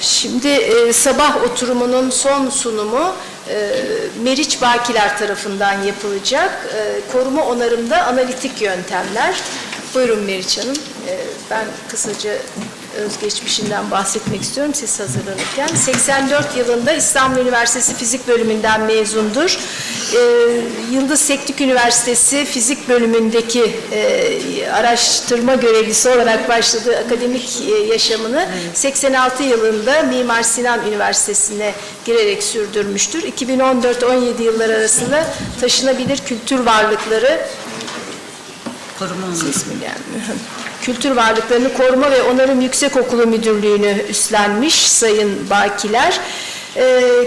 Şimdi sabah oturumunun son sunumu Meriç Bakiler tarafından yapılacak. Koruma onarımda analitik yöntemler. Buyurun Meriç Hanım. Ben kısaca özgeçmişinden bahsetmek istiyorum siz hazırlanırken. 84 yılında İstanbul Üniversitesi Fizik Bölümünden mezundur. Yıldız Teknik Üniversitesi Fizik Bölümündeki araştırma görevlisi olarak başladığı akademik yaşamını 86 yılında Mimar Sinan Üniversitesi'ne girerek sürdürmüştür. 2014-17 yıllar arasında taşınabilir kültür varlıkları Kültür Varlıklarını Koruma ve Onarım Yüksekokulu Müdürlüğü'nü üstlenmiş Sayın Bakiler.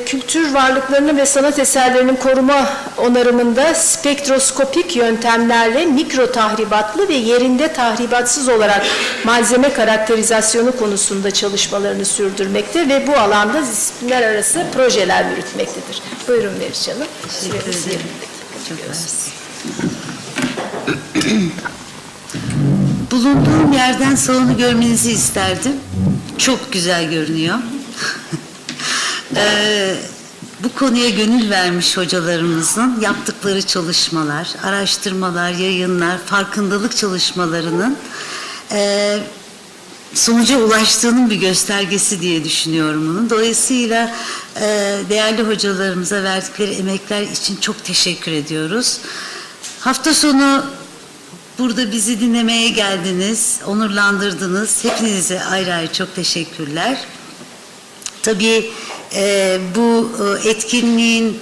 Kültür varlıklarının ve sanat eserlerinin koruma onarımında spektroskopik yöntemlerle mikro tahribatlı ve yerinde tahribatsız olarak malzeme karakterizasyonu konusunda çalışmalarını sürdürmekte ve bu alanda disiplinler arası projeler yürütmektedir. Buyurun Meriç Hanım. Teşekkür ederim. Çok mersi. Bulunduğum yerden salonu görmenizi isterdim. Çok güzel görünüyor. Bu konuya gönül vermiş hocalarımızın yaptıkları çalışmalar, araştırmalar, yayınlar, farkındalık çalışmalarının sonuca ulaştığının bir göstergesi diye düşünüyorum bunu. Dolayısıyla değerli hocalarımıza verdikleri emekler için çok teşekkür ediyoruz. Hafta sonu burada bizi dinlemeye geldiniz, onurlandırdınız. Hepinize ayrı ayrı çok teşekkürler. Tabii bu etkinliğin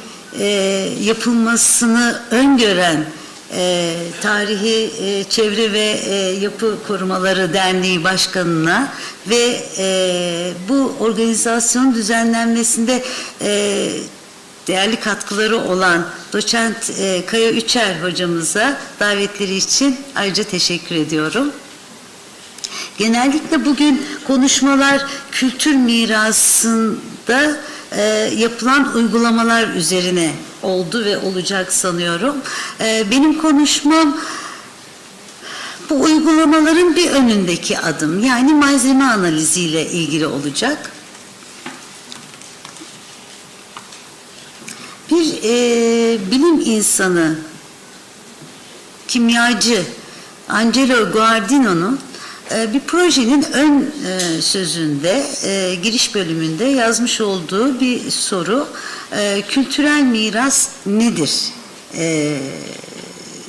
yapılmasını öngören Tarihi Çevre ve Yapı Korumaları Derneği Başkanı'na ve bu organizasyonun düzenlenmesinde değerli katkıları olan Doçent Kaya Üçer hocamıza davetleri için ayrıca teşekkür ediyorum. Genellikle bugün konuşmalar kültür mirasında yapılan uygulamalar üzerine oldu ve olacak sanıyorum. Benim konuşmam bu uygulamaların bir önündeki adım, yani malzeme analiziyle ilgili olacak. Bir bilim insanı, kimyacı Angelo Guardino'nun bir projenin ön sözünde, giriş bölümünde yazmış olduğu bir soru, kültürel miras nedir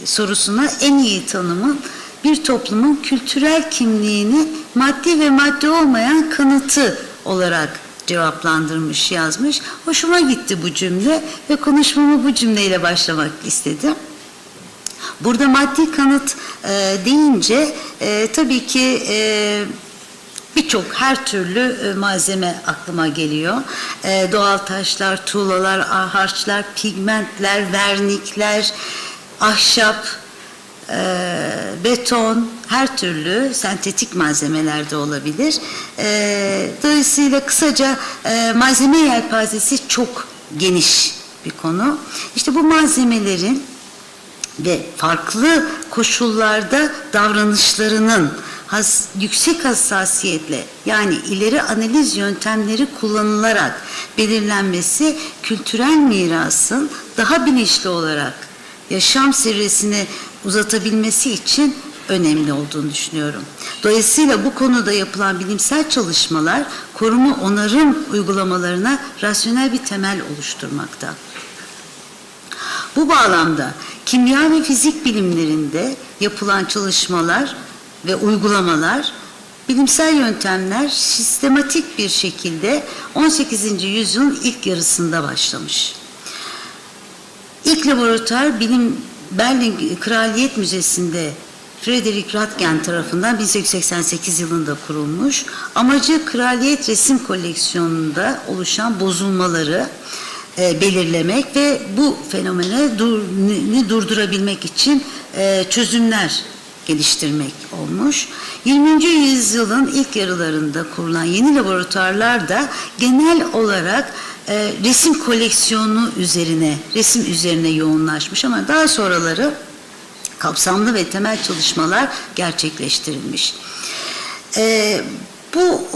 sorusuna en iyi tanımın bir toplumun kültürel kimliğini maddi ve maddi olmayan kanıtı olarak cevaplandırmış, yazmış. Hoşuma gitti bu cümle ve konuşmamı bu cümleyle başlamak istedim. Burada maddi kanıt deyince tabii ki birçok her türlü malzeme aklıma geliyor. Doğal taşlar, tuğlalar, harçlar, pigmentler, vernikler, ahşap, beton, her türlü sentetik malzemeler de olabilir. Dolayısıyla kısaca malzeme yelpazesi çok geniş bir konu. İşte bu malzemelerin ve farklı koşullarda davranışlarının yüksek hassasiyetle, yani ileri analiz yöntemleri kullanılarak belirlenmesi kültürel mirasın daha bilinçli olarak yaşam seviyesini uzatabilmesi için önemli olduğunu düşünüyorum. Dolayısıyla bu konuda yapılan bilimsel çalışmalar koruma onarım uygulamalarına rasyonel bir temel oluşturmakta. Bu bağlamda kimya ve fizik bilimlerinde yapılan çalışmalar ve uygulamalar, bilimsel yöntem sistematik bir şekilde 18. yüzyılın ilk yarısında başlamış. İlk laboratuvar Berlin Kraliyet Müzesi'nde Frederick Ratgen tarafından 1888 yılında kurulmuş. Amacı kraliyet resim koleksiyonunda oluşan bozulmaları belirlemek ve bu fenomeni durdurabilmek için çözümler geliştirmek olmuş. 20. yüzyılın ilk yarılarında kurulan yeni laboratuvarlar da genel olarak resim koleksiyonu üzerine, resim üzerine yoğunlaşmış ama daha sonraları kapsamlı ve temel çalışmalar gerçekleştirilmiş. Bu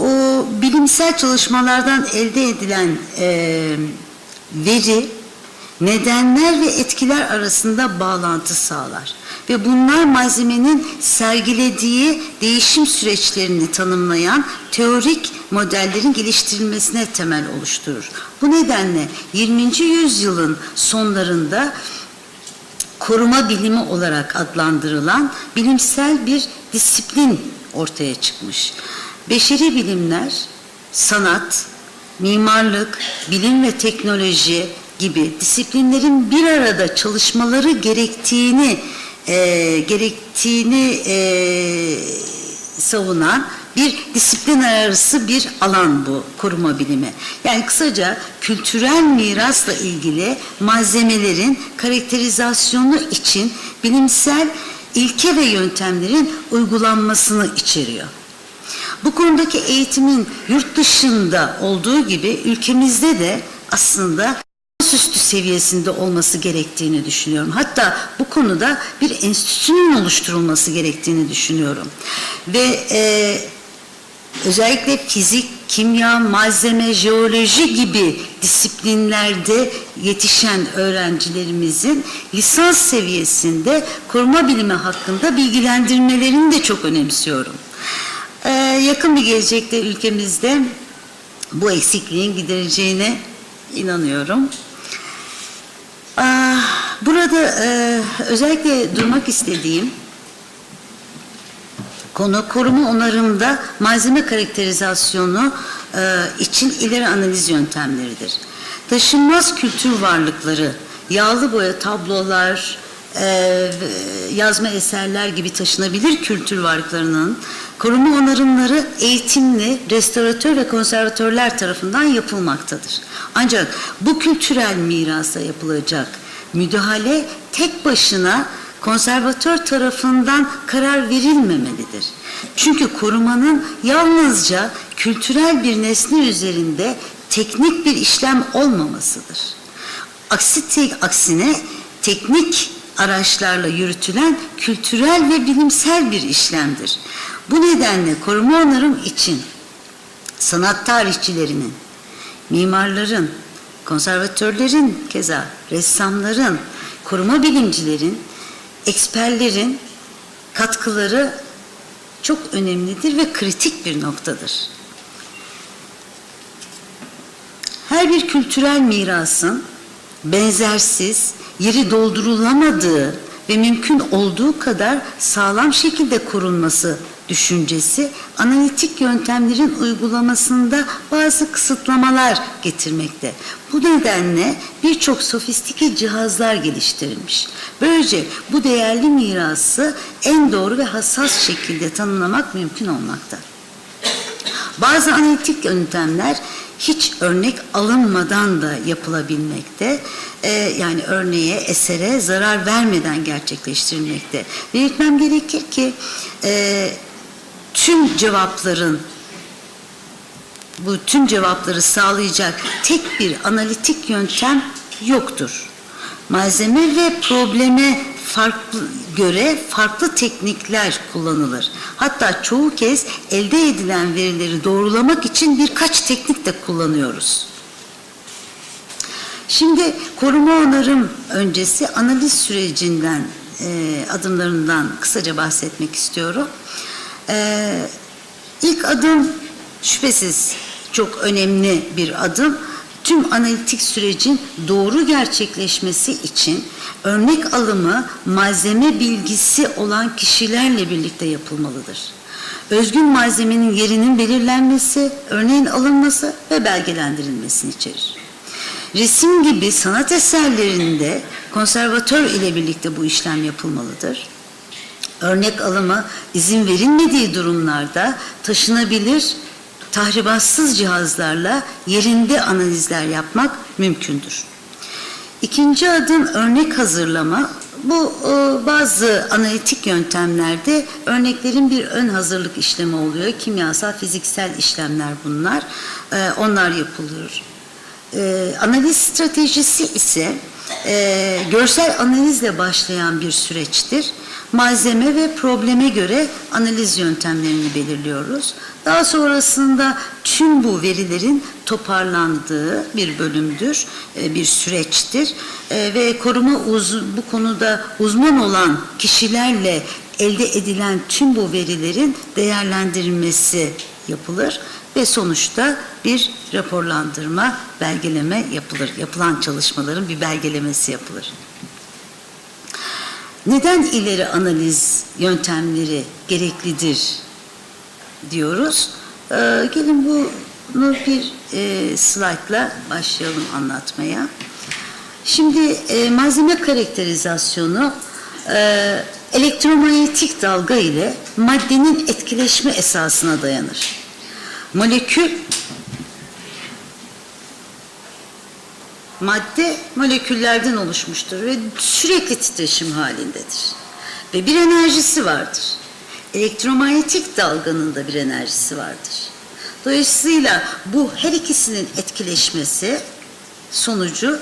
bilimsel çalışmalardan elde edilen veri nedenler ve etkiler arasında bağlantı sağlar ve bunlar malzemenin sergilediği değişim süreçlerini tanımlayan teorik modellerin geliştirilmesine temel oluşturur. Bu nedenle 20. yüzyılın sonlarında koruma bilimi olarak adlandırılan bilimsel bir disiplin ortaya çıkmış. Beşeri bilimler, sanat, mimarlık, bilim ve teknoloji gibi disiplinlerin bir arada çalışmaları gerektiğini savunan bir disiplin arası bir alan bu koruma bilimi. Yani kısaca kültürel mirasla ilgili malzemelerin karakterizasyonu için bilimsel ilke ve yöntemlerin uygulanmasını içeriyor. Bu konudaki eğitimin yurt dışında olduğu gibi ülkemizde de aslında üstü seviyesinde olması gerektiğini düşünüyorum. Hatta bu konuda bir enstitünün oluşturulması gerektiğini düşünüyorum. Ve özellikle fizik, kimya, malzeme, jeoloji gibi disiplinlerde yetişen öğrencilerimizin lisans seviyesinde koruma bilimi hakkında bilgilendirmelerini de çok önemsiyorum. Yakın bir gelecekte ülkemizde bu eksikliğin gidereceğine inanıyorum. Burada özellikle durmak istediğim konu koruma onarımda malzeme karakterizasyonu için ileri analiz yöntemleridir. Taşınmaz kültür varlıkları, yağlı boya tablolar, yazma eserler gibi taşınabilir kültür varlıklarının koruma onarımları eğitimli restoratör ve konservatörler tarafından yapılmaktadır. Ancak bu kültürel mirasa yapılacak müdahale tek başına konservatör tarafından karar verilmemelidir. Çünkü korumanın yalnızca kültürel bir nesne üzerinde teknik bir işlem olmamasıdır. Aksine teknik araçlarla yürütülen kültürel ve bilimsel bir işlemdir. Bu nedenle koruma onarım için sanat tarihçilerinin, mimarların, konservatörlerin, keza ressamların, koruma bilimcilerin, eksperlerin katkıları çok önemlidir ve kritik bir noktadır. Her bir kültürel mirasın benzersiz, yeri doldurulamadığı ve mümkün olduğu kadar sağlam şekilde korunması düşüncesi, analitik yöntemlerin uygulamasında bazı kısıtlamalar getirmekte. Bu nedenle birçok sofistike cihazlar geliştirilmiş. Böylece bu değerli mirası en doğru ve hassas şekilde tanımlamak mümkün olmakta. Bazı analitik yöntemler hiç örnek alınmadan da yapılabilmekte. Yani örneğe, esere zarar vermeden gerçekleştirilmekte. Belirtmem gerekir ki tüm cevapları sağlayacak tek bir analitik yöntem yoktur. Malzeme ve probleme göre farklı teknikler kullanılır. Hatta çoğu kez elde edilen verileri doğrulamak için birkaç teknik de kullanıyoruz. Şimdi koruma onarım öncesi analiz sürecinden, adımlarından kısaca bahsetmek istiyorum. İlk adım şüphesiz çok önemli bir adım. Tüm analitik sürecin doğru gerçekleşmesi için örnek alımı malzeme bilgisi olan kişilerle birlikte yapılmalıdır. Özgün malzemenin yerinin belirlenmesi, örneğin alınması ve belgelendirilmesini içerir. Resim gibi sanat eserlerinde konservatör ile birlikte bu işlem yapılmalıdır. Örnek alımı izin verilmediği durumlarda taşınabilir, tahribatsız cihazlarla yerinde analizler yapmak mümkündür. İkinci adım örnek hazırlama. Bu bazı analitik yöntemlerde örneklerin bir ön hazırlık işlemi oluyor. Kimyasal, fiziksel işlemler bunlar. Onlar yapılıyor. Analiz stratejisi ise görsel analizle başlayan bir süreçtir. malzeme ve probleme göre analiz yöntemlerini belirliyoruz. Daha sonrasında tüm bu verilerin toparlandığı bir bölümdür, bir süreçtir ve koruma bu konuda uzman olan kişilerle elde edilen tüm bu verilerin değerlendirilmesi yapılır ve sonuçta bir raporlandırma, belgeleme yapılır. Yapılan çalışmaların bir belgelemesi yapılır. Neden ileri analiz yöntemleri gereklidir diyoruz? Gelin bunu bir slaytla başlayalım anlatmaya. Şimdi malzeme karakterizasyonu elektromanyetik dalga ile maddenin etkileşme esasına dayanır. Madde moleküllerden oluşmuştur ve sürekli titreşim halindedir. Ve bir enerjisi vardır. Elektromanyetik dalganın da bir enerjisi vardır. Dolayısıyla bu her ikisinin etkileşmesi sonucu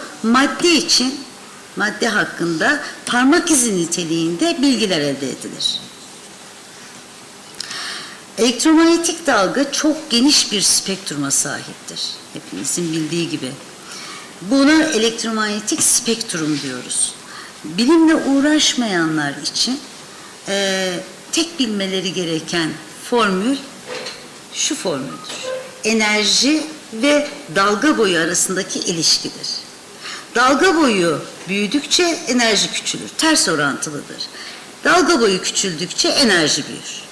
madde hakkında parmak izi niteliğinde bilgiler elde edilir. Elektromanyetik dalga çok geniş bir spektruma sahiptir. Hepimizin bildiği gibi. Buna elektromanyetik spektrum diyoruz. Bilimle uğraşmayanlar için tek bilmeleri gereken formül şu formüldür. Enerji ve dalga boyu arasındaki ilişkidir. Dalga boyu büyüdükçe enerji küçülür. Ters orantılıdır. Dalga boyu küçüldükçe enerji büyür.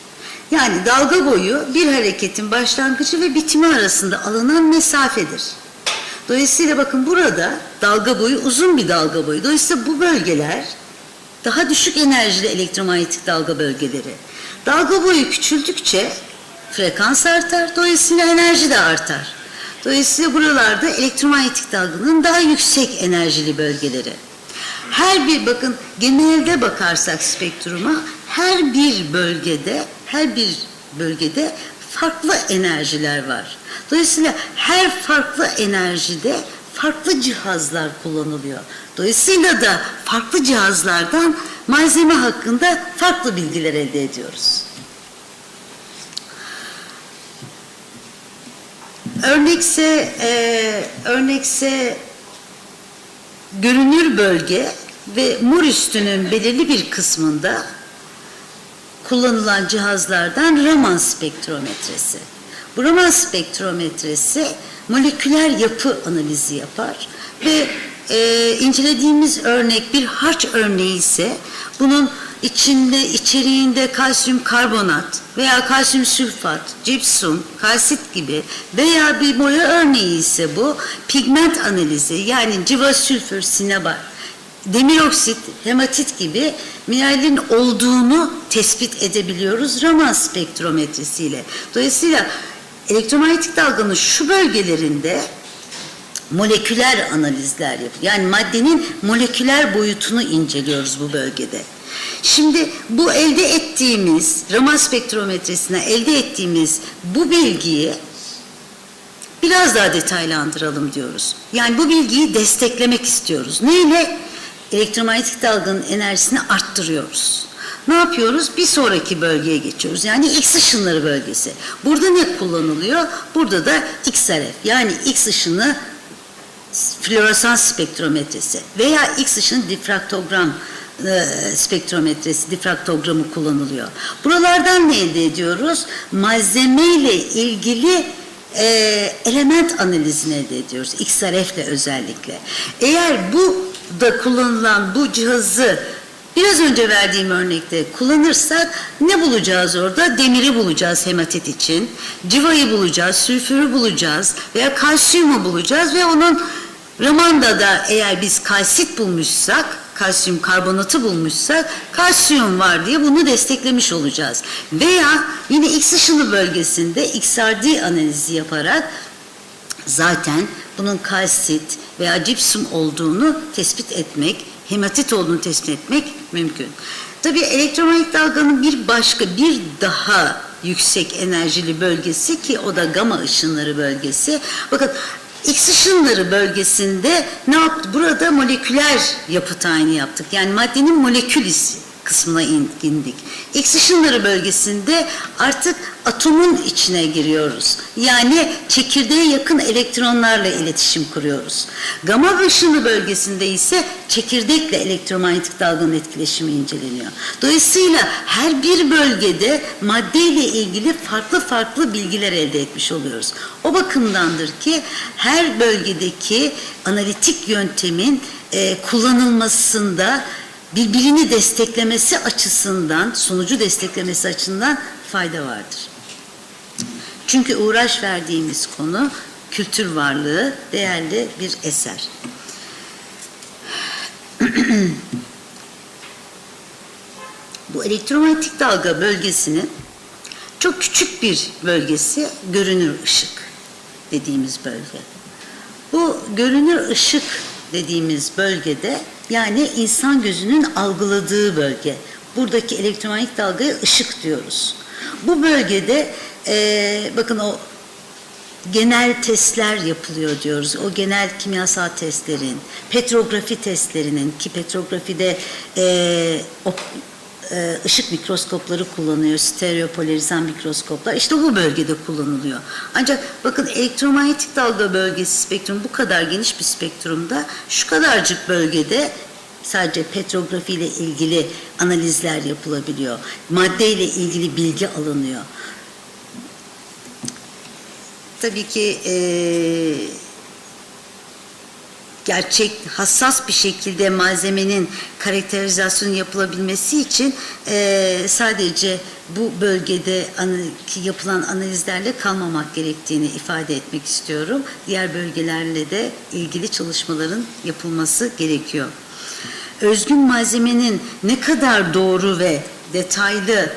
Yani dalga boyu bir hareketin başlangıcı ve bitimi arasında alınan mesafedir. Dolayısıyla bakın burada dalga boyu uzun bir dalga boyu. Dolayısıyla bu bölgeler daha düşük enerjili elektromanyetik dalga bölgeleri. Dalga boyu küçüldükçe frekans artar. Dolayısıyla enerji de artar. Dolayısıyla buralarda elektromanyetik dalganın daha yüksek enerjili bölgeleri. Bakın genelde bakarsak spektruma her bir bölgede farklı enerjiler var. Dolayısıyla her farklı enerjide farklı cihazlar kullanılıyor. Dolayısıyla da farklı cihazlardan malzeme hakkında farklı bilgiler elde ediyoruz. Örnekse görünür bölge ve mor üstünün belirli bir kısmında kullanılan cihazlardan Raman spektrometresi. Bu Raman spektrometresi moleküler yapı analizi yapar ve incelediğimiz örnek bir harç örneği ise bunun içeriğinde kalsiyum karbonat veya kalsiyum sülfat, cipsum, kalsit gibi veya bir boya örneği ise bu pigment analizi yani civa sülfür, sinabar, demir oksit, hematit gibi minerallerin olduğunu tespit edebiliyoruz Raman spektrometresiyle. Dolayısıyla elektromanyetik dalganın şu bölgelerinde moleküler analizler yapıyor. Yani maddenin moleküler boyutunu inceliyoruz bu bölgede. Şimdi bu elde ettiğimiz Raman spektrometresine elde ettiğimiz bu bilgiyi biraz daha detaylandıralım diyoruz. Yani bu bilgiyi desteklemek istiyoruz. Neyle? Elektromanyetik dalganın enerjisini arttırıyoruz. Ne yapıyoruz? Bir sonraki bölgeye geçiyoruz. Yani X ışınları bölgesi. Burada ne kullanılıyor? Burada da XRF yani X ışını floresan spektrometresi veya X ışını difraktogram spektrometresi, difraktogramı kullanılıyor. Buralardan ne elde ediyoruz? Malzeme ile ilgili element analizini elde ediyoruz. XRF ile özellikle. Eğer bu da kullanılan bu cihazı biraz önce verdiğim örnekte kullanırsak ne bulacağız orada? Demiri bulacağız hematit için, civayı bulacağız, sülfürü bulacağız veya kalsiyumu bulacağız ve onun Raman'da da eğer biz kalsit bulmuşsak, kalsiyum karbonatı bulmuşsak kalsiyum var diye bunu desteklemiş olacağız. Veya yine X ışını bölgesinde XRD analizi yaparak zaten bunun kalsit veya cipsum olduğunu tespit etmek, hematit olduğunu tespit etmek mümkün. Tabii elektromanyetik dalganın bir daha yüksek enerjili bölgesi ki o da gama ışınları bölgesi. Bakın X ışınları bölgesinde ne yaptı? Burada moleküler yapı tayini yaptık. Yani maddenin molekül kısmına indik. X ışınları bölgesinde artık atomun içine giriyoruz. Yani çekirdeğe yakın elektronlarla iletişim kuruyoruz. Gamma ışını bölgesinde ise çekirdekle elektromanyetik dalganın etkileşimi inceleniyor. Dolayısıyla her bir bölgede maddeyle ilgili farklı bilgiler elde etmiş oluyoruz. O bakımdandır ki her bölgedeki analitik yöntemin kullanılmasında birbirini desteklemesi açısından, sonucu desteklemesi açısından fayda vardır. Çünkü uğraş verdiğimiz konu kültür varlığı, değerli bir eser. Bu elektromanyetik dalga bölgesinin çok küçük bir bölgesi görünür ışık dediğimiz bölge. Bu görünür ışık dediğimiz bölgede, yani insan gözünün algıladığı bölge. Buradaki elektromanyetik dalgaya ışık diyoruz. Bu bölgede bakın o genel testler yapılıyor diyoruz. O genel kimyasal testlerin, petrografi testlerinin, ki petrografide ışık mikroskopları kullanıyor, stereopolarizan mikroskoplar. İşte bu bölgede kullanılıyor. Ancak bakın elektromanyetik dalga bölgesi spektrum bu kadar geniş bir spektrumda şu kadarcık bölgede sadece petrografi ile ilgili analizler yapılabiliyor. Madde ile ilgili bilgi alınıyor. Tabii ki gerçek, hassas bir şekilde malzemenin karakterizasyonu yapılabilmesi için sadece bu bölgede yapılan analizlerle kalmamak gerektiğini ifade etmek istiyorum. Diğer bölgelerle de ilgili çalışmaların yapılması gerekiyor. Özgün malzemenin ne kadar doğru ve detaylı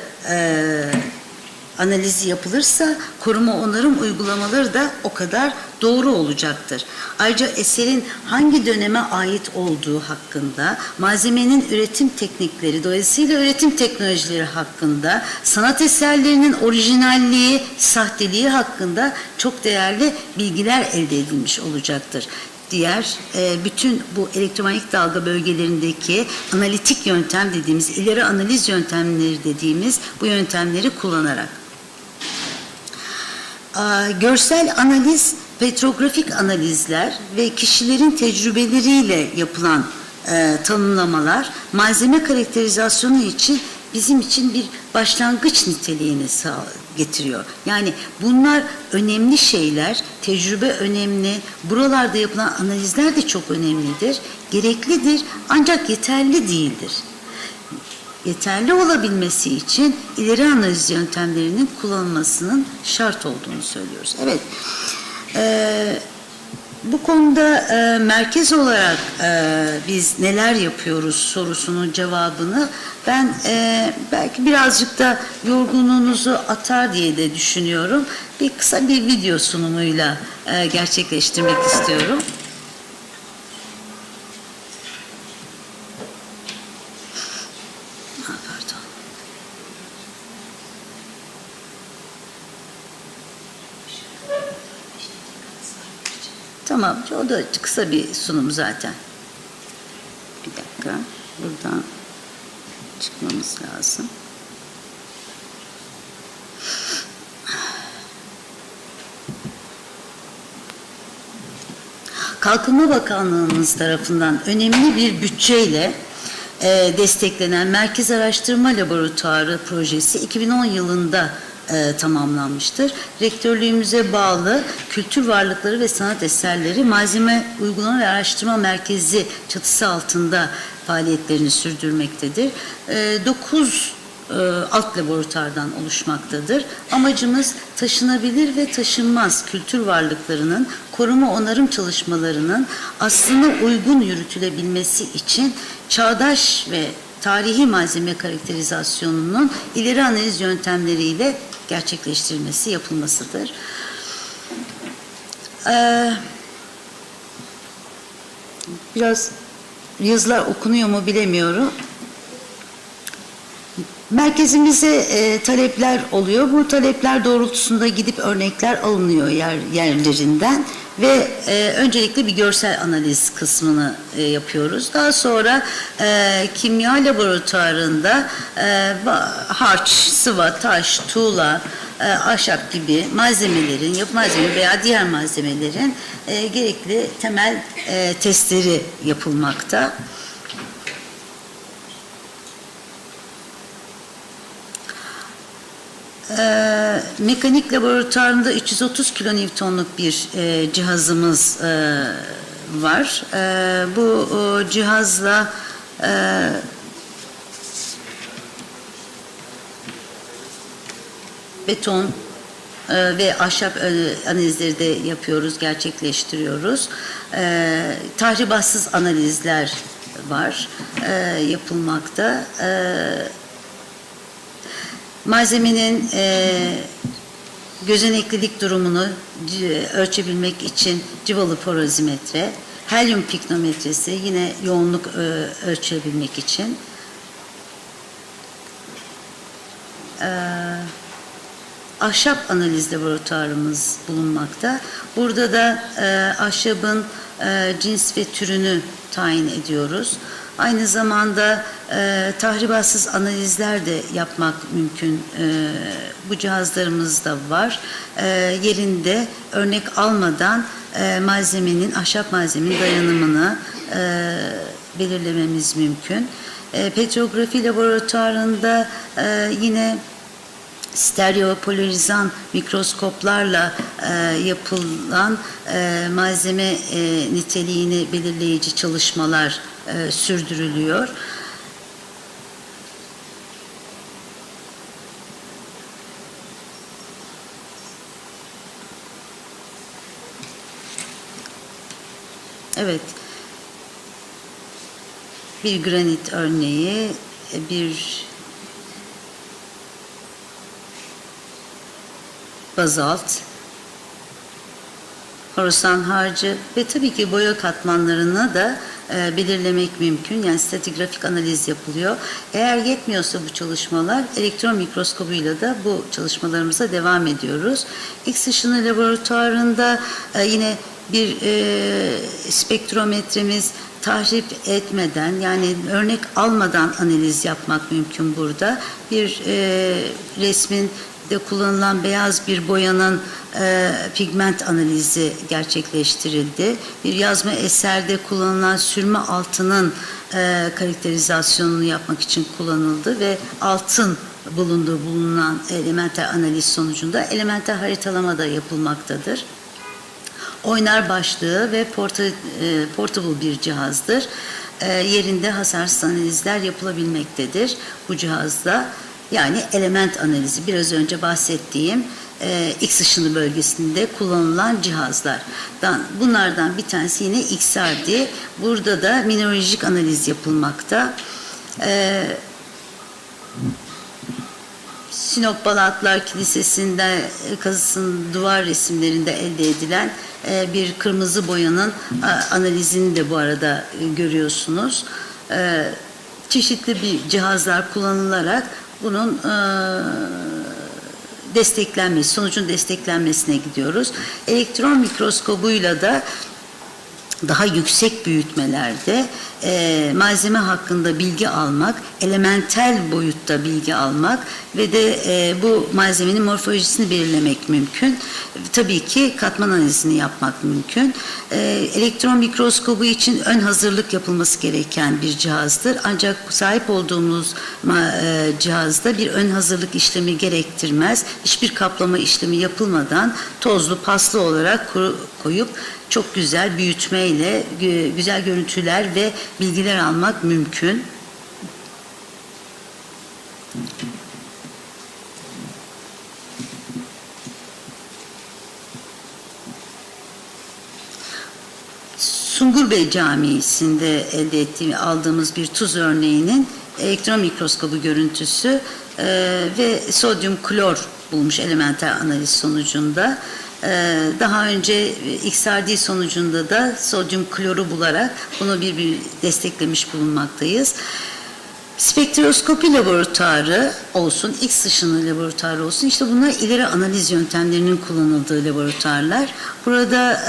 analizi yapılırsa koruma onarım uygulamaları da o kadar doğru olacaktır. Ayrıca eserin hangi döneme ait olduğu hakkında, malzemenin üretim teknikleri, dolayısıyla üretim teknolojileri hakkında, sanat eserlerinin orijinalliği, sahteliği hakkında çok değerli bilgiler elde edilmiş olacaktır. Diğer bütün bu elektromanyetik dalga bölgelerindeki analitik yöntem dediğimiz, ileri analiz yöntemleri dediğimiz bu yöntemleri kullanarak. Görsel analiz, petrografik analizler ve kişilerin tecrübeleriyle yapılan tanımlamalar malzeme karakterizasyonu için bizim için bir başlangıç niteliğini getiriyor. Yani bunlar önemli şeyler, tecrübe önemli, buralarda yapılan analizler de çok önemlidir, gereklidir ancak yeterli değildir. Yeterli olabilmesi için ileri analiz yöntemlerinin kullanılmasının şart olduğunu söylüyoruz. Evet, bu konuda merkez olarak biz neler yapıyoruz sorusunun cevabını ben belki birazcık da yorgunluğunuzu atar diye de düşünüyorum. Kısa bir video sunumuyla gerçekleştirmek istiyorum. Tamam, o da kısa bir sunum zaten. Bir dakika, buradan çıkmamız lazım. Kalkınma Bakanlığımız tarafından önemli bir bütçeyle desteklenen Merkez Araştırma Laboratuvarı projesi 2010 yılında tamamlanmıştır. Rektörlüğümüze bağlı Kültür Varlıkları ve Sanat Eserleri Malzeme Uygulama ve Araştırma Merkezi çatısı altında faaliyetlerini sürdürmektedir. 9 alt laboratuvardan oluşmaktadır. Amacımız taşınabilir ve taşınmaz kültür varlıklarının koruma onarım çalışmalarının aslına uygun yürütülebilmesi için çağdaş ve tarihi malzeme karakterizasyonunun ileri analiz yöntemleriyle gerçekleştirilmesi, yapılmasıdır. Biraz yazılar okunuyor mu bilemiyorum. Merkezimize talepler oluyor. Bu talepler doğrultusunda gidip örnekler alınıyor yerlerinden ve öncelikle bir görsel analiz kısmını yapıyoruz. Daha sonra kimya laboratuvarında harç, sıva, taş, tuğla, ahşap gibi malzemelerin, yapı malzemeleri veya diğer malzemelerin gerekli temel testleri yapılmakta. Mekanik laboratuvarında 330 kilonewtonluk bir cihazımız var. Bu cihazla beton ve ahşap analizleri de yapıyoruz, gerçekleştiriyoruz. Tahribatsız analizler var, yapılmakta. Malzemenin gözeneklilik durumunu ölçebilmek için civalı porozimetre, helyum piknometresi, yine yoğunluk ölçebilmek için. Ahşap analiz laboratuvarımız bulunmakta. Burada da ahşabın cins ve türünü tayin ediyoruz. Aynı zamanda tahribatsız analizler de yapmak mümkün. Bu cihazlarımız da var. Yerinde örnek almadan ahşap malzemenin dayanımını belirlememiz mümkün. Petrografi laboratuvarında yine stereopolarizan mikroskoplarla yapılan malzeme niteliğini belirleyici çalışmalar sürdürülüyor. Evet. Bir granit örneği, bir bazalt, horasan harcı ve tabii ki boya katmanlarını da belirlemek mümkün. Yani stratigrafik analiz yapılıyor. Eğer yetmiyorsa bu çalışmalar, elektron mikroskobuyla da bu çalışmalarımıza devam ediyoruz. X ışını laboratuvarında yine bir spektrometremiz tahrip etmeden, yani örnek almadan analiz yapmak mümkün burada. Bir resmin de kullanılan beyaz bir boyanın pigment analizi gerçekleştirildi. Bir yazma eserde kullanılan sürme altının karakterizasyonunu yapmak için kullanıldı ve altın bulunan elementer analiz sonucunda elementer haritalama da yapılmaktadır. Oynar başlığı ve portable bir cihazdır. Yerinde hasarsız analizler yapılabilmektedir bu cihazla. Yani element analizi, biraz önce bahsettiğim X ışını bölgesinde kullanılan cihazlardan. Bunlardan bir tanesi yine XRD. Burada da mineralojik analiz yapılmakta. Sinop Balatlar Kilisesi'nde kazısının duvar resimlerinde elde edilen bir kırmızı boyanın analizini de bu arada görüyorsunuz. Çeşitli bir cihazlar kullanılarak bunun sonucun desteklenmesine gidiyoruz. Elektron mikroskobuyla da daha yüksek büyütmelerde malzeme hakkında bilgi almak, elementel boyutta bilgi almak ve de bu malzemenin morfolojisini belirlemek mümkün. Tabii ki katman analizini yapmak mümkün. Elektron mikroskobu için ön hazırlık yapılması gereken bir cihazdır. Ancak sahip olduğumuz cihazda bir ön hazırlık işlemi gerektirmez. Hiçbir kaplama işlemi yapılmadan tozlu, paslı olarak koyup çok güzel büyütmeyle güzel görüntüler ve bilgiler almak mümkün. Sungurbey Camii'sinde aldığımız bir tuz örneğinin elektron mikroskobu görüntüsü ve sodyum klor bulmuş elementer analiz sonucunda. Daha önce XRD sonucunda da sodyum kloru bularak bunu bir desteklemiş bulunmaktayız. Spektroskopi laboratuvarı olsun, X ışını laboratuvarı olsun, işte bunlar ileri analiz yöntemlerinin kullanıldığı laboratuvarlar. Burada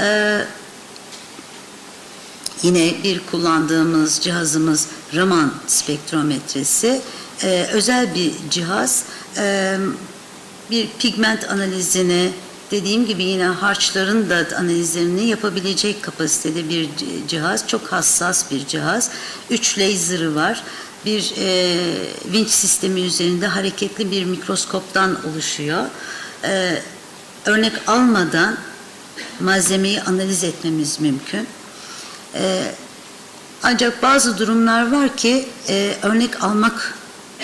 yine bir kullandığımız cihazımız Raman spektrometresi. Özel bir cihaz. Bir pigment analizini, dediğim gibi yine harçların da analizlerini yapabilecek kapasitede bir cihaz. Çok hassas bir cihaz. 3 laser'ı var. Bir vinç sistemi üzerinde hareketli bir mikroskoptan oluşuyor. Örnek almadan malzemeyi analiz etmemiz mümkün. Ancak bazı durumlar var ki örnek almak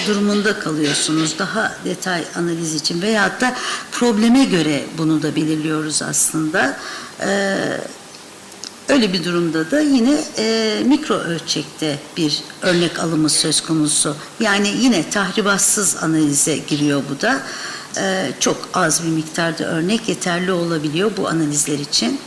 durumunda kalıyorsunuz daha detay analiz için veyahut da probleme göre bunu da belirliyoruz aslında. Öyle bir durumda da yine mikro ölçekte bir örnek alımı söz konusu. Yani yine tahribatsız analize giriyor bu da. Çok az bir miktarda örnek yeterli olabiliyor bu analizler için.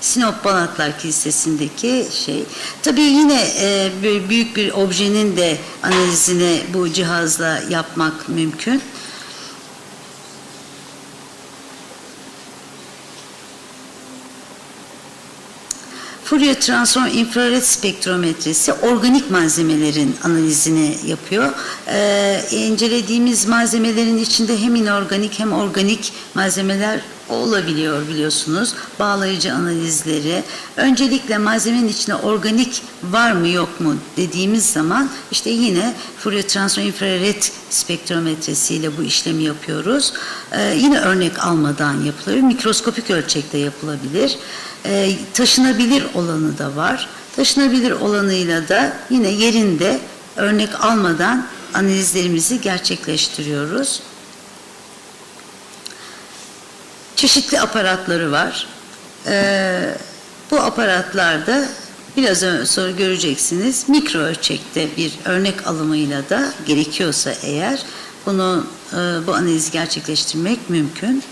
Sinop Balatlar Kilisesi'ndeki şey. Tabii yine büyük bir objenin de analizini bu cihazla yapmak mümkün. Fourier transform infrared spektrometresi organik malzemelerin analizini yapıyor. İncelediğimiz malzemelerin içinde hem inorganik hem organik malzemeler olabiliyor biliyorsunuz. Bağlayıcı analizleri. Öncelikle malzemenin içinde organik var mı yok mu dediğimiz zaman işte yine Fourier transform infrared spektrometresiyle bu işlemi yapıyoruz. Yine örnek almadan yapılıyor. Mikroskopik ölçekte yapılabilir. Taşınabilir olanı da var. Taşınabilir olanıyla da yine yerinde örnek almadan analizlerimizi gerçekleştiriyoruz. Çeşitli aparatları var. Bu aparatlarda biraz sonra göreceksiniz mikro ölçekte bir örnek alımıyla da gerekiyorsa eğer bu analizi gerçekleştirmek mümkün.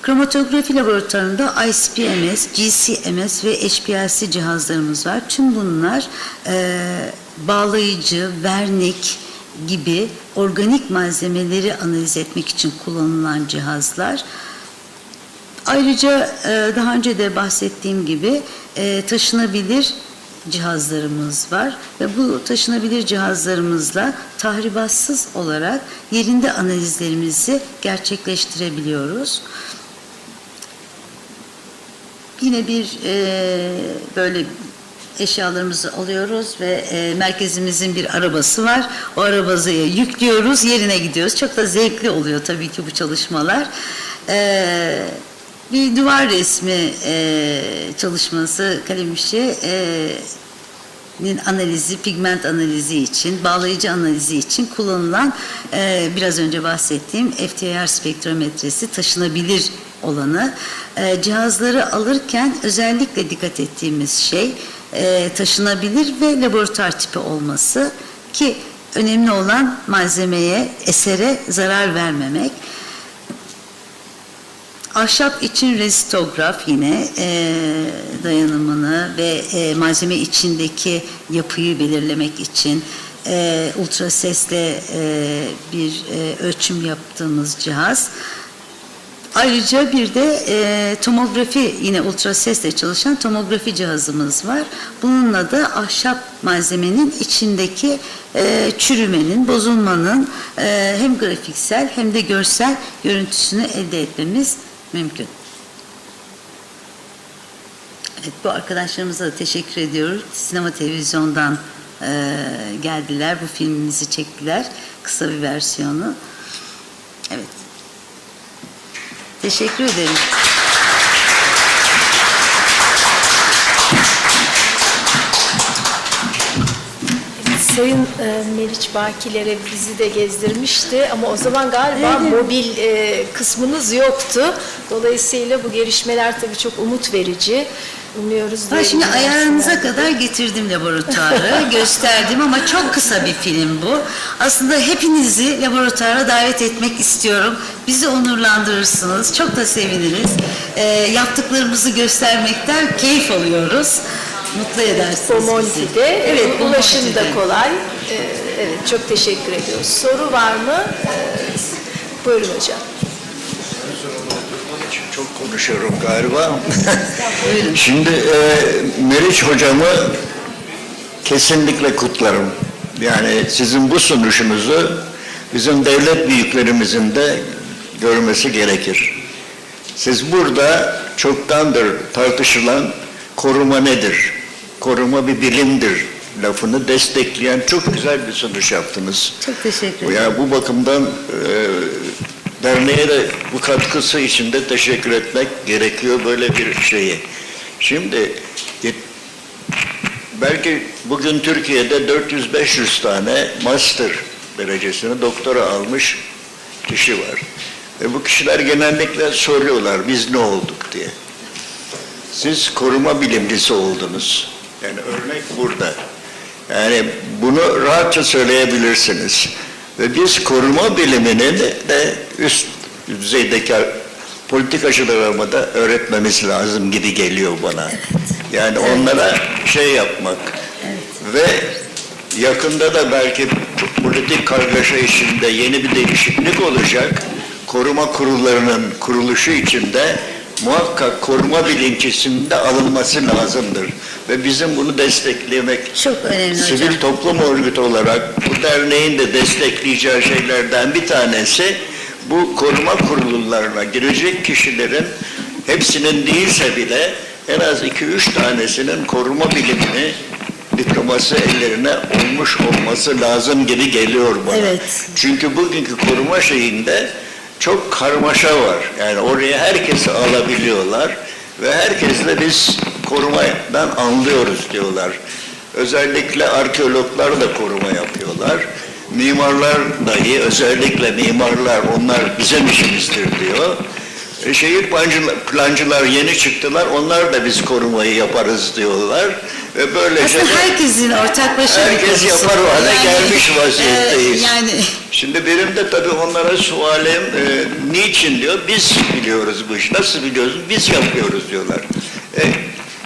Kromatografi laboratuvarında ICP-MS, GC-MS ve HPLC cihazlarımız var. Tüm bunlar bağlayıcı, vernik gibi organik malzemeleri analiz etmek için kullanılan cihazlar. Ayrıca daha önce de bahsettiğim gibi taşınabilir cihazlarımız var ve bu taşınabilir cihazlarımızla tahribatsız olarak yerinde analizlerimizi gerçekleştirebiliyoruz. Yine bir böyle eşyalarımızı alıyoruz ve merkezimizin bir arabası var. O arabaya yüklüyoruz, yerine gidiyoruz. Çok da zevkli oluyor tabii ki bu çalışmalar. Bir duvar resmi çalışması, kalem işi analizi, pigment analizi için, bağlayıcı analizi için kullanılan biraz önce bahsettiğim FTIR spektrometresi taşınabilir olanı. Cihazları alırken özellikle dikkat ettiğimiz şey taşınabilir ve laboratuvar tipi olması ki önemli olan malzemeye, esere zarar vermemek. Ahşap için rezistograf yine dayanımını ve malzeme içindeki yapıyı belirlemek için ultrasesle bir ölçüm yaptığımız cihaz. Ayrıca bir de tomografi, yine ultrasesle çalışan tomografi cihazımız var. Bununla da ahşap malzemenin içindeki çürümenin, bozulmanın hem grafiksel hem de görsel görüntüsünü elde etmemiz mümkün. Evet, bu arkadaşlarımıza da teşekkür ediyoruz. Sinema televizyondan geldiler, bu filmimizi çektiler. Kısa bir versiyonu. Evet. Teşekkür ederim. Sayın Meriç Bakilere bizi de gezdirmişti ama o zaman galiba mobil kısmınız yoktu. Dolayısıyla bu gelişmeler tabii çok umut verici. Umuyoruz. Ben şimdi diyelim. ayağınıza kadar getirdim laboratuvarı, gösterdim ama çok kısa bir film bu. Aslında hepinizi laboratuvara davet etmek istiyorum. Bizi onurlandırırsınız, çok da seviniriz. Yaptıklarımızı göstermekten keyif alıyoruz. Mutlu edersiniz bizi. Bomonti'de. Evet, Ulaşım da Bomonti'de. kolay. Evet, çok teşekkür ediyoruz. Soru var mı? Buyurun hocam. Çok konuşuyorum galiba. Şimdi Meriç hocamı kesinlikle kutlarım. Yani sizin bu sunuşunuzu bizim devlet büyüklerimizin de görmesi gerekir. Siz burada çoktandır tartışılan koruma nedir? Koruma bir bilimdir lafını destekleyen çok güzel bir sunuş yaptınız. Çok teşekkür ederim. Yani bu bakımdan derneğe de bu katkısı için de teşekkür etmek gerekiyor böyle bir şeyi. Şimdi belki bugün Türkiye'de 400-500 tane master derecesini doktora almış kişi var. Ve bu kişiler genellikle soruyorlar biz ne olduk diye. Siz koruma bilimcisi oldunuz. Yani örnek burada. Yani bunu rahatça söyleyebilirsiniz. Ve biz koruma bilimini de üst düzeydeki politikacılarıma da öğretmemiz lazım gibi geliyor bana. Yani onlara şey yapmak ve yakında da belki politik kargaşa içinde yeni bir değişiklik olacak. Koruma kurullarının kuruluşu içinde muhakkak koruma bilinçinin de alınması lazımdır. Ve bizim bunu desteklemek, Çok önemli hocam. sivil toplum örgütü olarak bu derneğin de destekleyeceği şeylerden bir tanesi bu koruma kurullarına girecek kişilerin hepsinin değilse bile en az 2-3 tanesinin koruma bilimini diploması ellerine olmuş olması lazım gibi geliyor bana. Evet. Çünkü bugünkü koruma şeyinde çok karmaşa var. Yani oraya herkesi alabiliyorlar ve herkesle biz korumadan anlıyoruz diyorlar. Özellikle arkeologlar da koruma yapıyorlar. Mimarlar dahi, özellikle mimarlar, onlar bizim işimizdir diyor. Şehir plancılar yeni çıktılar, onlar da biz korumayı yaparız diyorlar. Ve böylece Aslında herkesin ortaklaşa bir herkes konusu yapar bu. o hale gelmiş vaziyetteyiz. Yani Şimdi benim de tabii onlara sualim, niçin diyor, biz biliyoruz bu işi, nasıl biliyoruz, biz yapıyoruz diyorlar.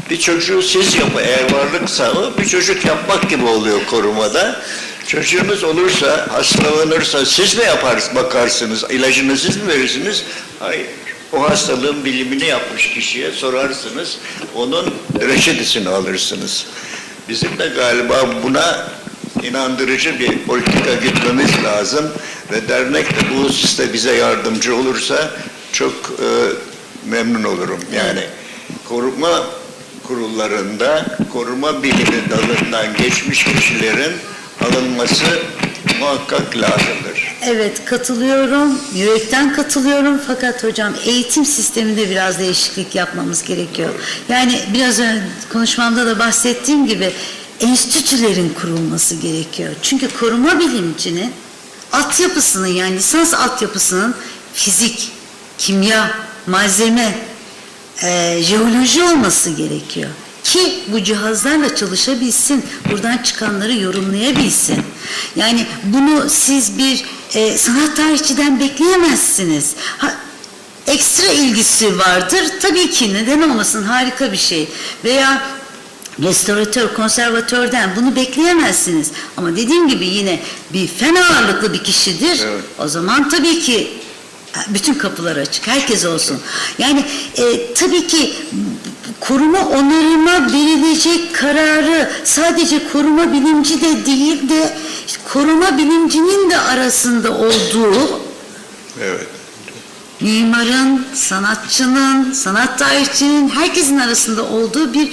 Bir çocuğu siz yapın, eğer varlıksa o, bir çocuk yapmak gibi oluyor korumada. Çocuğunuz olursa, hastalanırsa siz mi yaparsınız, bakarsınız, ilacını siz mi verirsiniz? Hayır. O hastalığın bilimini yapmış kişiye sorarsınız, onun reçetesini alırsınız. Bizim de galiba buna inandırıcı bir politika gütmemiz lazım ve dernek de bu hususta bize yardımcı olursa çok memnun olurum. Yani koruma kurullarında koruma bilimi dalından geçmiş kişilerin alınması muhakkak lazımdır. evet, katılıyorum, yürekten katılıyorum, fakat hocam eğitim sisteminde biraz değişiklik yapmamız gerekiyor. Yani biraz önce konuşmamda da bahsettiğim gibi enstitülerin kurulması gerekiyor. Çünkü koruma bilimcinin altyapısının, yani lisans altyapısının fizik, kimya, malzeme, jeoloji olması gerekiyor. Ki bu cihazlarla çalışabilsin, buradan çıkanları yorumlayabilsin. Yani bunu siz bir sanat tarihçiden bekleyemezsiniz. Ekstra ilgisi vardır, tabii ki, neden olmasın, harika bir şey. Veya restoratör, konservatörden bunu bekleyemezsiniz. Ama dediğim gibi yine bir fen ağırlıklı bir kişidir. Evet. O zaman tabii ki bütün kapılar açık, herkes olsun. Yani tabii ki koruma onarıma verilecek kararı sadece koruma bilimci de değil de işte koruma bilimcinin de arasında olduğu, Evet. mimarın, sanatçının, sanat tarihçinin, herkesin arasında olduğu bir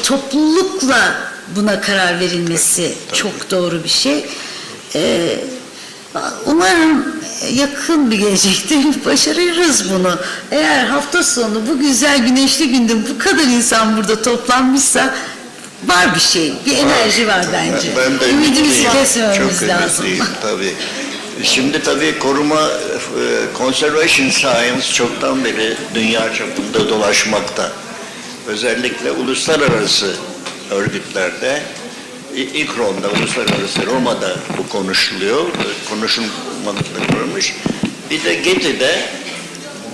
toplulukla buna karar verilmesi çok doğru bir şey. Umarım yakın bir gelecekte başarırız bunu. Eğer hafta sonu bu güzel güneşli günde bu kadar insan burada toplanmışsa var bir şey, bir enerji var bence. Ben de Ümidimizi ümitliyim. kesmememiz Çok lazım. ümitliyim tabii. Şimdi tabii koruma, conservation science çoktan beri dünya çapında dolaşmakta. özellikle uluslararası örgütlerde, İKRON'da, uluslararası Roma'da bu konuşuluyor, konuşulmadıkları varmış. Bir de Getty'de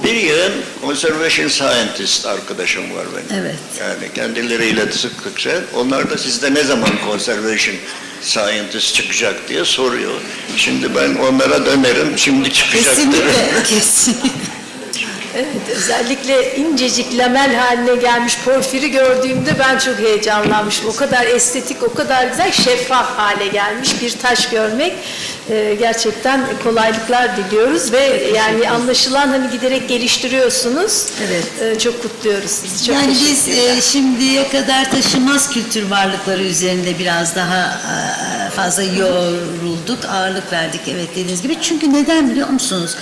bir yığın conservation scientist arkadaşım var benim. Evet. Yani kendileriyle sıklıkça, onlar da sizde ne zaman conservation scientist çıkacak diye soruyor. Şimdi ben onlara dönerim, şimdi çıkacaktır. Kesinlikle, kesinlikle. Evet, özellikle incecik lamel haline gelmiş porfiri gördüğümde ben çok heyecanlanmışım. O kadar estetik, o kadar güzel, şeffaf hale gelmiş bir taş görmek gerçekten kolaylıklar diliyoruz ve yani anlaşılan hani giderek geliştiriyorsunuz. Evet. Çok kutluyoruz sizi. Çok Yani biz teşekkürler. şimdiye kadar taşınmaz kültür varlıkları üzerinde biraz daha fazla yorulduk, ağırlık verdik evet dediğiniz gibi. Çünkü neden biliyor musunuz?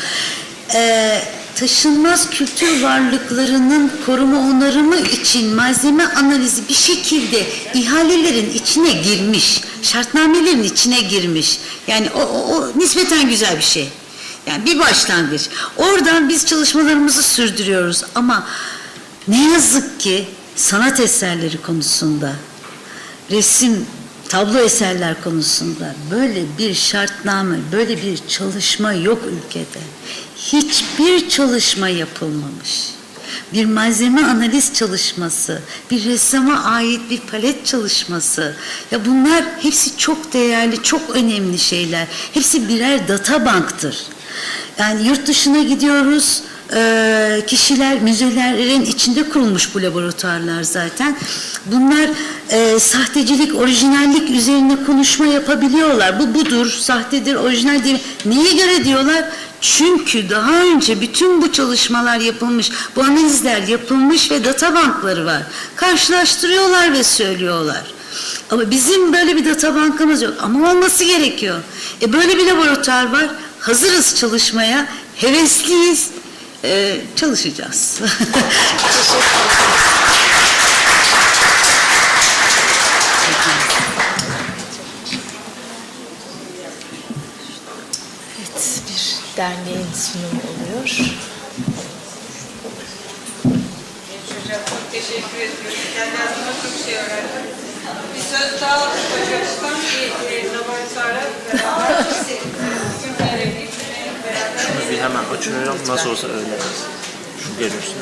Taşınmaz kültür varlıklarının koruma onarımı için malzeme analizi bir şekilde ihalelerin içine girmiş, şartnamelerin içine girmiş. Yani o nispeten güzel bir şey. Yani bir başlangıç. Oradan biz çalışmalarımızı sürdürüyoruz ama ne yazık ki sanat eserleri konusunda, resim, tablo eserler konusunda böyle bir şartname, böyle bir çalışma yok ülkede. Hiçbir çalışma yapılmamış. Bir malzeme analiz çalışması, bir ressama ait bir palet çalışması. Ya bunlar hepsi çok değerli, çok önemli şeyler. Hepsi birer data banktır. Yani yurt dışına gidiyoruz, kişiler, müzelerin içinde kurulmuş bu laboratuvarlar zaten. Bunlar sahtecilik, orijinallik üzerine konuşma yapabiliyorlar. Bu budur, sahtedir, orijinal değil. Neye göre diyorlar? Çünkü daha önce bütün bu çalışmalar yapılmış, bu analizler yapılmış ve data bankları var. Karşılaştırıyorlar ve söylüyorlar. Ama bizim böyle bir data bankamız yok. Ama olması gerekiyor. Böyle bir laboratuvar var. Hazırız çalışmaya, hevesliyiz. Çalışacağız. Evet, bir derneğin sunumu oluyor. Hocam çok teşekkür ediyoruz. Kendi adıma çok şey öğrendim. Bir söz daha aldık hocamızdan bir laboratuvara beraber tüm görevliyiz. Bir hemen açıyorum. Nasıl olsa öğreniriz. Şu gelirse.